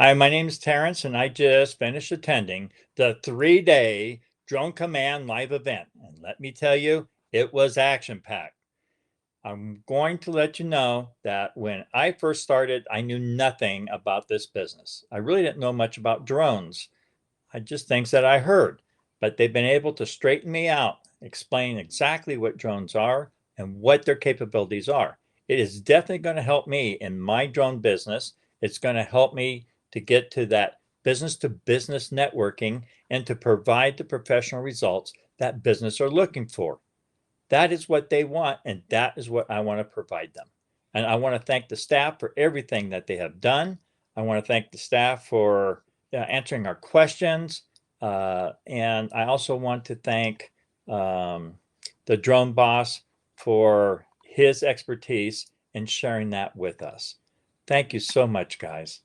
Hi, my name is Terrence, and I just finished attending the 3-day Drone Command live event. And let me tell you, it was action-packed. I'm going to let you know that when I first started, I knew nothing about this business. I really didn't know much about drones. I just things that I heard, but they've been able to straighten me out, explain exactly what drones are and what their capabilities are. It is definitely going to help me in my drone business. It's going to help me to get to that business to business networking and to provide the professional results that business are looking for. That is what they want, and that is what I want to provide them. And I want to thank the staff for everything that they have done. I want to thank the staff for answering our questions. And I also want to thank um, the drone boss for his expertise in sharing that with us. Thank you so much, guys.